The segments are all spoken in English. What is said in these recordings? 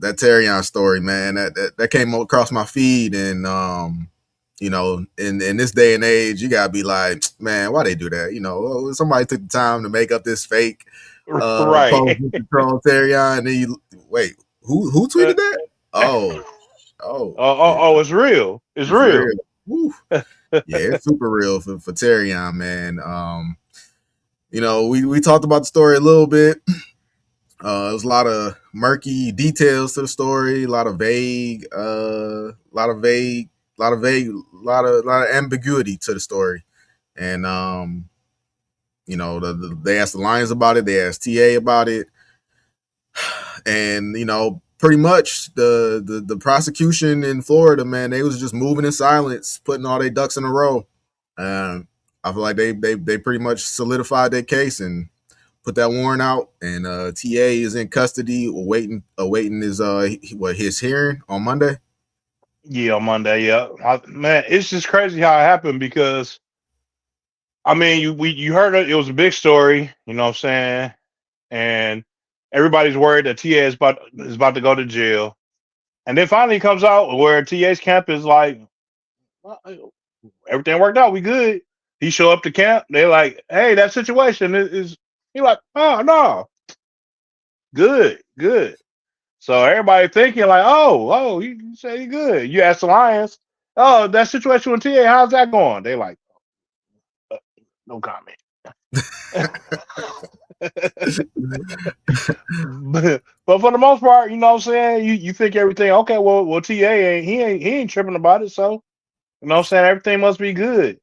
that Terrion story, man, that came across my feed, and in this day and age, you gotta be like, man, why they do that? Somebody took the time to make up this fake post Right. with the troll Terrion, and then you wait, who tweeted that? Oh, yeah, It's real. It's it's real. real. Woo. Yeah, it's super real for Terrion, man. We talked about the story a little bit. There's a lot of murky details to the story, a lot of vague, lot of ambiguity to the story. And they asked the Lions about it, they asked TA about it, and pretty much the prosecution in Florida, man, they was just moving in silence, putting all their ducks in a row. Um, I feel like they pretty much solidified their case and put that warrant out, and TA is in custody, awaiting his hearing on Monday. Yeah, on Monday. Yeah, man, it's just crazy how it happened because I mean, you heard it. It was a big story. You know what I'm saying? And everybody's worried that TA is about to go to jail. And then finally it comes out where TA's camp is like, "Well, everything worked out. We good." He show up to camp. They're like, "Hey, that situation is." He like, "Oh no, good, good." So everybody thinking like, you say you good. You ask the Lions, "Oh, that situation with TA, how's that going?" They like, uh, "No comment." but for the most part, you know what I'm saying? You think everything okay, well TA ain't tripping about it, so you know what I'm saying, everything must be good.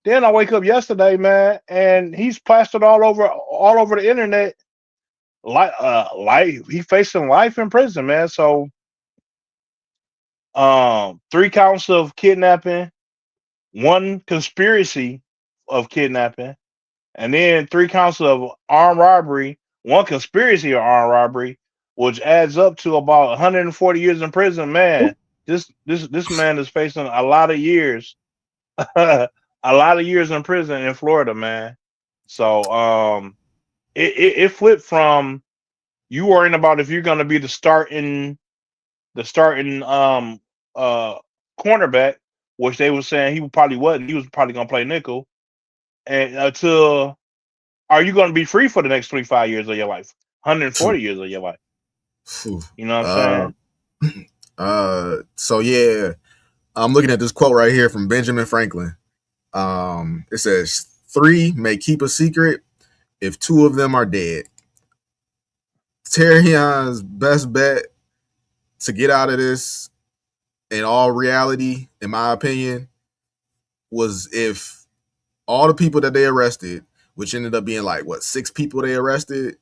Then I wake up yesterday, man, and he's plastered all over the internet like life he facing life in prison, man. So 3 counts of kidnapping, one conspiracy of kidnapping, and then 3 counts of armed robbery, one conspiracy of armed robbery, which adds up to about 140 years in prison. Man, this man is facing a lot of years, a lot of years in prison in Florida, man. So it flipped from you worrying about if you're going to be the starting uh cornerback, which they were saying he probably wasn't. He was probably going to play nickel, and to are you going to be free for the next 25 years of your life, 140 years of your life? You know what I'm uh, saying? so yeah, I'm looking at this quote right here from Benjamin Franklin. It says, "Three may keep a secret if two of them are dead." Terrion's best bet to get out of this, in all reality, in my opinion, was if all the people that they arrested, which ended up being like what, 6 people they arrested,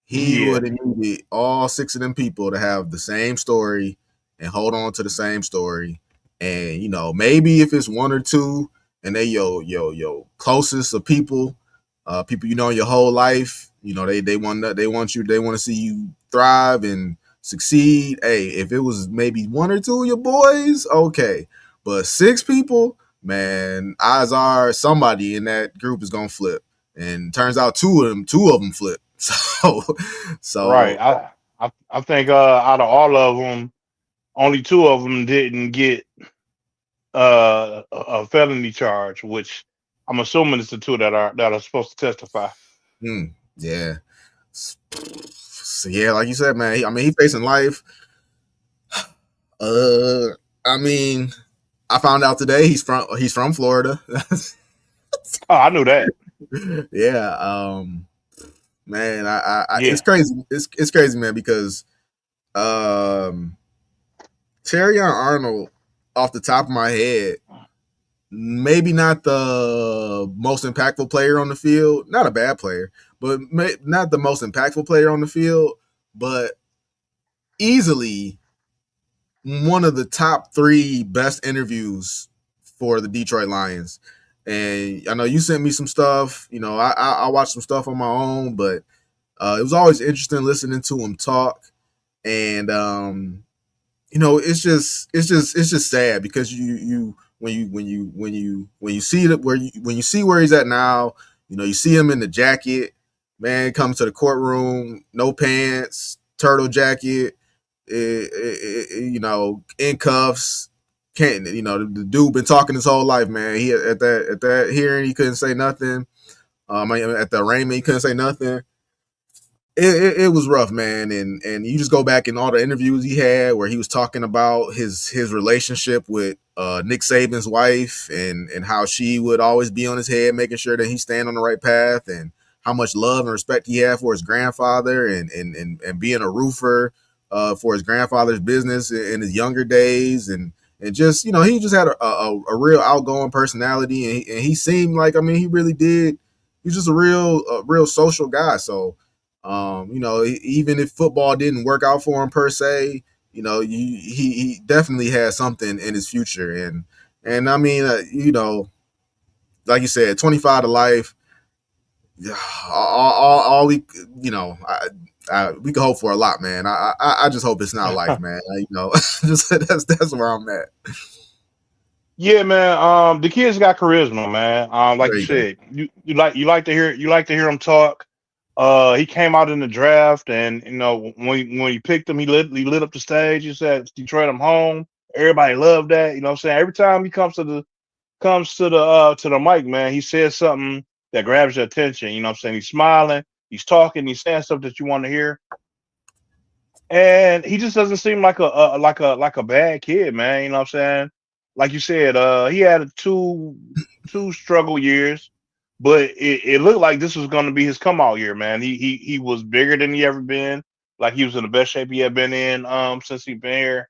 he Yeah, would have needed all 6 of them people to have the same story and hold on to the same story. And maybe if it's one or two, and they yo closest of people, people in your whole life, they want to see you thrive and succeed. Hey, if it was maybe one or two of your boys, okay, but 6 people, man, odds are somebody in that group is gonna flip. And turns out two of them flip. So, right. so I think out of all of them, only two of them didn't get a felony charge, which I'm assuming it's the two that are supposed to testify. yeah, so yeah, like you said, man. I mean, he's facing life. Uh, I mean, I found out today he's from Florida. Oh, I knew that. Yeah, man, it's Yeah. crazy. It's crazy, man, because um, Terrion Arnold, off the top of my head, maybe not the most impactful player on the field. Not a bad player, but not the most impactful player on the field. But easily one of the top 3 best interviews for the Detroit Lions. And I know you sent me some stuff. I watched some stuff on my own, but it was always interesting listening to him talk. And it's just sad because you when you see that when you see where he's at now, you see him in the jacket, man, comes to the courtroom, no pants, turtle jacket, in cuffs. Can't the dude been talking his whole life, man. He at that hearing he couldn't say nothing. At the arraignment he couldn't say nothing. It was rough, man, and you just go back in all the interviews he had where he was talking about his relationship with Nick Saban's wife and how she would always be on his head, making sure that he's staying on the right path, and how much love and respect he had for his grandfather, and being a roofer for his grandfather's business in his younger days, and just he just had a real outgoing personality, and he seemed like, I mean, he really did. He's just a real social guy. So even if football didn't work out for him per se, he definitely has something in his future. And I mean, like you said, 25 to life. All we, we can hope for a lot, man. I just hope it's not life, man. Just that's where I'm at. Yeah, man. The kids got charisma, man. Like There you you go. said, you like to hear him talk. He came out in the draft, and when you picked him, he lit up the stage. He said, "Detroit, I'm home." Everybody loved that. You know what I'm saying? Every time he comes to the mic, man, he says something that grabs your attention. You know what I'm saying? He's smiling, he's talking, he's saying stuff that you want to hear, and he just doesn't seem like a bad kid, man. You know what I'm saying? Like you said, he had two struggle years, but it looked like this was going to be his come out year, man. He was bigger than he ever been. Like he was in the best shape he had been in since he been here.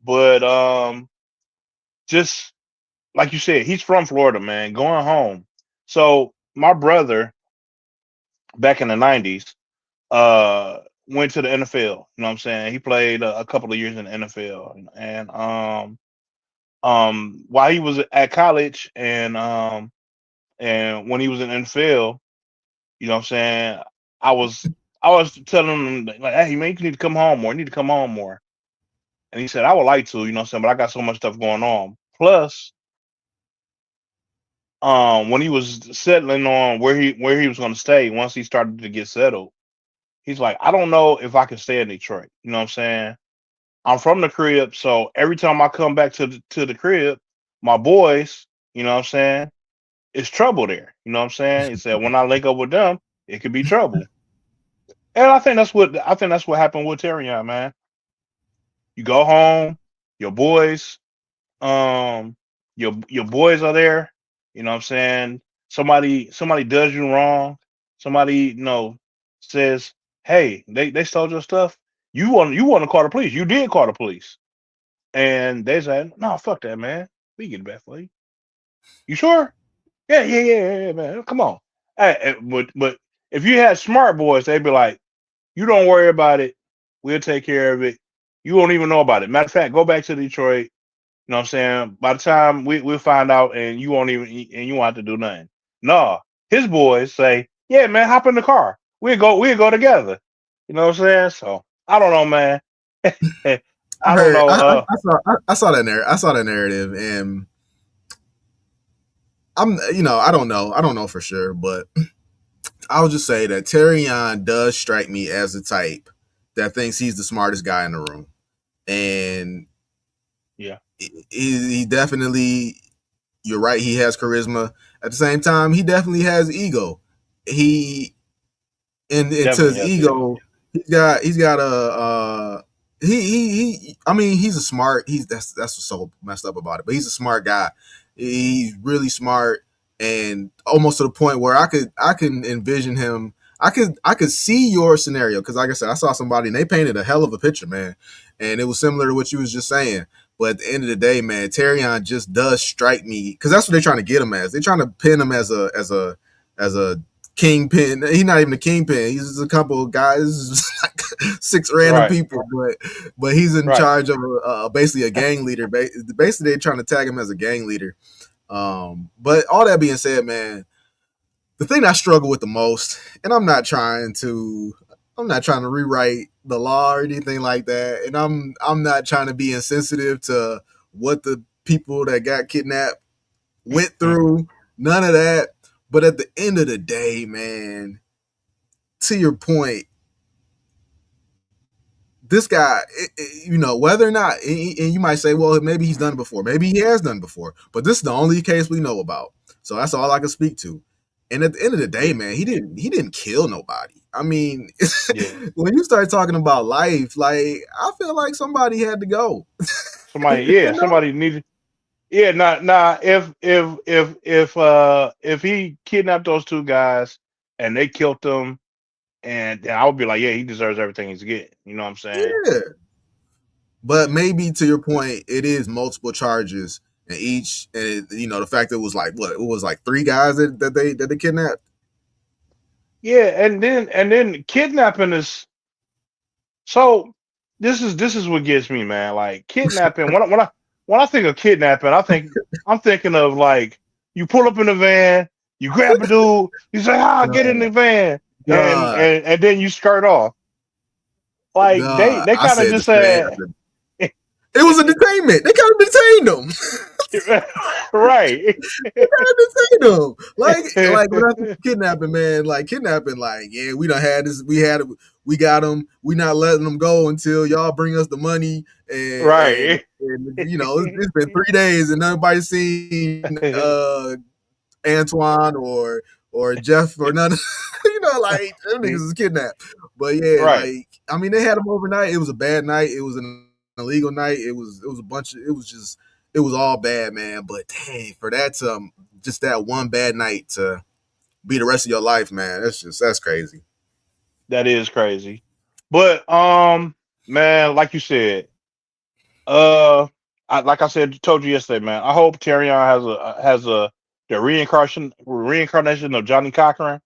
But just like you said, he's from Florida, man. Going home. So my brother back in the '90s uh went to the NFL. You know what I'm saying? He played a couple of years in the NFL, and while he was at college, and when he was in NFL, you know what I'm saying? I was I was telling him like, hey man, you need to come home more. You need to come home more. And he said, I would like to, you know what I'm saying, but I got so much stuff going on. Plus, when he was settling on where he was gonna stay, once he started to get settled, he's like, I don't know if I can stay in Detroit. You know what I'm saying? I'm from the crib, so every time I come back to the crib, my boys, you know what I'm saying, it's trouble there. You know what I'm saying? He said when I link up with them, it could be trouble. And I think that's what happened with Terrion, man. You go home, your boys, um, your boys are there. You know what I'm saying? Somebody does you wrong. Somebody says, hey, they stole your stuff. You want to call the police. You did call the police, and they said, no, fuck that, man. We get it back for you. You sure? Yeah, yeah, yeah, yeah, yeah, man. Come on. But if you had smart boys, they'd be like, you don't worry about it. We'll take care of it. You won't even know about it. Matter of fact, go back to Detroit. You know what I'm saying? By the time we'll find out, and you won't even and you won't have to do nothing. No, his boys say, yeah, man, hop in the car. We'll go together. You know what I'm saying? So I don't know, man. I I don't heard. know. I saw that narrative. I saw that narrative, and I don't know. I don't know for sure, but I'll just say that Terrion does strike me as the type that thinks he's the smartest guy in the room, and Yeah, he definitely. You're right. He has charisma. At the same time, he definitely has ego. He and to definitely his has ego. ego, he's got a I mean, he's a smart. That's what's so messed up about it. But he's a smart guy. He's really smart, and almost to the point where I can envision him. I could see your scenario because, like I said, I saw somebody and they painted a hell of a picture, man, and it was similar to what you was just saying. But at the end of the day, man, Terrion just does strike me because that's what they're trying to get him as. They're trying to pin him as a kingpin. He's not even a kingpin. He's just a couple of guys, like six random Right, people, but he's in right. charge of basically a gang leader. Basically, they're trying to tag him as a gang leader. But all that being said, man, the thing I struggle with the most, and I'm not trying to rewrite the law or anything like that, and I'm not trying to be insensitive to what the people that got kidnapped went through. None of that. But at the end of the day, man, to your point, this guy, whether or not, and you might say, well, maybe he's done it before, maybe he has done it before, but this is the only case we know about. So that's all I can speak to. And at the end of the day, Yeah, man, he didn't kill nobody. I mean, yeah. when you start talking about life, like I feel like somebody had to go. Somebody, You yeah, know? somebody needed. Yeah, nah. If he kidnapped those two guys and they killed them, and then I would be like, yeah, he deserves everything he's getting. You know what I'm saying? Yeah. But maybe to your point, it is multiple charges, and each, and the fact that it was like what it was like three guys that they kidnapped. Yeah, and then kidnapping is so. This is what gets me, man. Like kidnapping. When I think of kidnapping, I'm thinking of like you pull up in a van, you grab a dude, you say, "Ah, get in the God, van," and God, and and then you skirt off. Like they God. they I kind of said the just same. said, It was a detainment. They kind of detained them. right. Entertain them. Like when I think of kidnapping, man, like kidnapping, like, yeah, we done had this, we got them, we not letting them go until y'all bring us the money, Right. it's been 3 days and nobody's seen Antoine or Jeff or none. Like them niggas is kidnapped. But yeah, Right. like I mean, they had them overnight. It was a bad night. It was an illegal night. It was a bunch of. It was just. It was all bad, man. But dang, for that to just that one bad night to be the rest of your life, man. That's crazy. That is crazy. But man, like you said, like I said, told you yesterday, man. I hope Terrion has a the reincarnation of Johnny Cochran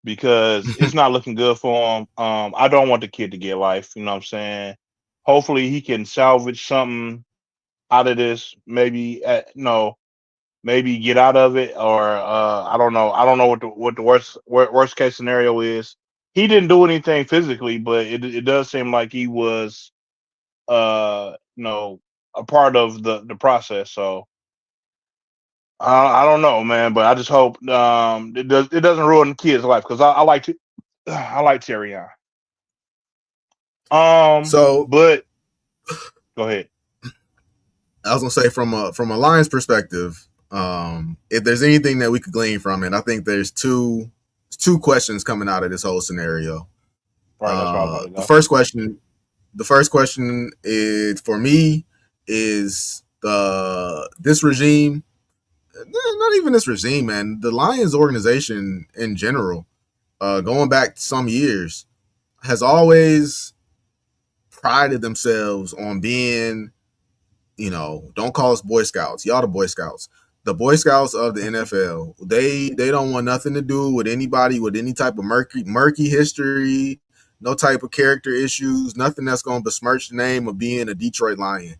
because it's not looking good for him. I don't want the kid to get life. You know what I'm saying? Hopefully, he can salvage something out of this. Maybe no, maybe get out of it, or I don't know. I don't know what the worst case scenario is. He didn't do anything physically, but it does seem like he was you know a part of the process. So I don't know, man, but I just hope it doesn't ruin the kid's life because I like to I like Terry on. So But go ahead. I was gonna say from a Lions perspective, if there's anything that we could glean from it, I think there's two questions coming out of this whole scenario. Right, that's where I was about to The go. first question the first question is for me is the this regime, not even this regime, man, the Lions organization in general, going back some years, has always prided themselves on being, don't call us Boy Scouts, y'all the Boy Scouts, the Boy Scouts of the NFL. They don't want nothing to do with anybody with any type of murky history, no type of character issues, nothing that's going to besmirch the name of being a Detroit Lion.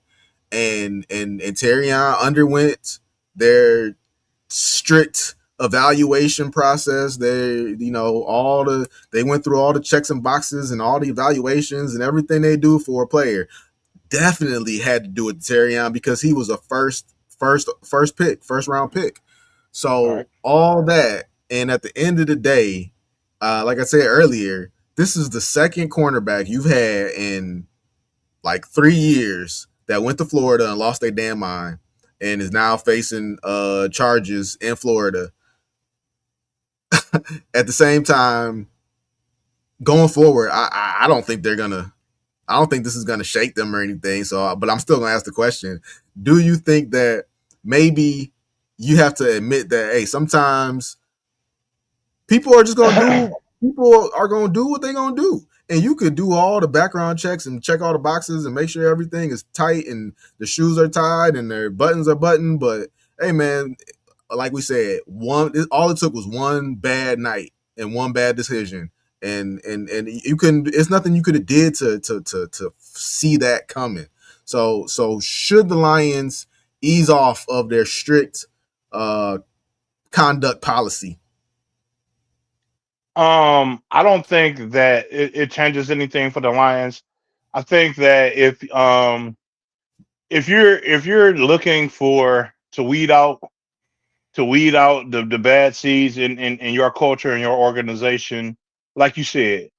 And Terrion underwent their strict evaluation process. They went through all the checks and boxes and all the evaluations and everything they do for a player. Definitely had to do with Terrion because he was a first round pick. All So right. all that, and at the end of the day, like I said earlier, this is the second cornerback you've had in like 3 years that went to Florida and lost their damn mind and is now facing charges in Florida. At the same time, going forward, I don't think they're gonna. I don't think this is gonna shake them or anything. So, but I'm still gonna ask the question: do you think that maybe you have to admit that hey, sometimes people are gonna do what they're gonna do. And you could do all the background checks and check all the boxes and make sure everything is tight and the shoes are tied and their buttons are buttoned. But hey man, like we said, all it took was one bad night and one bad decision. And you couldn't it's nothing you could have did to see that coming. So should the Lions ease off of their strict uh conduct policy? I don't think that it changes anything for the Lions. I think that if you're looking for to weed out the bad seeds in your culture and your organization, like you said,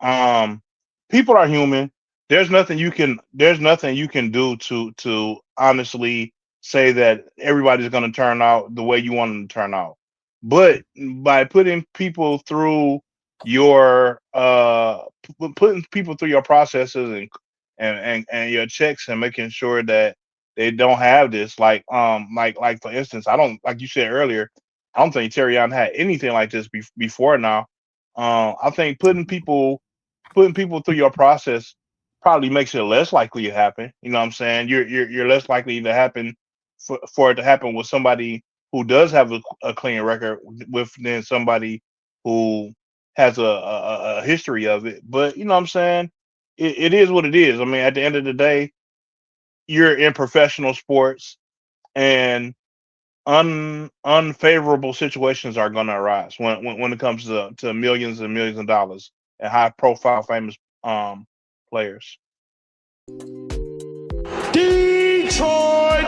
people are human. there's nothing you can do to honestly say that everybody's going to turn out the way you want them to turn out. But by putting people through your putting people through your processes and your checks and making sure that they don't have this, like for instance, I don't, like you said earlier, I don't think Terrion had anything like this before now. I think putting people through your process probably makes it less likely to happen. You know what I'm saying? You're less likely to happen for it to happen with somebody who does have a clean record with than somebody who has a history of it. But you know what I'm saying? It is what it is. I mean, at the end of the day, you're in professional sports, and unfavorable situations are going to arise when it comes to millions and millions of dollars and high profile famous players. Detroit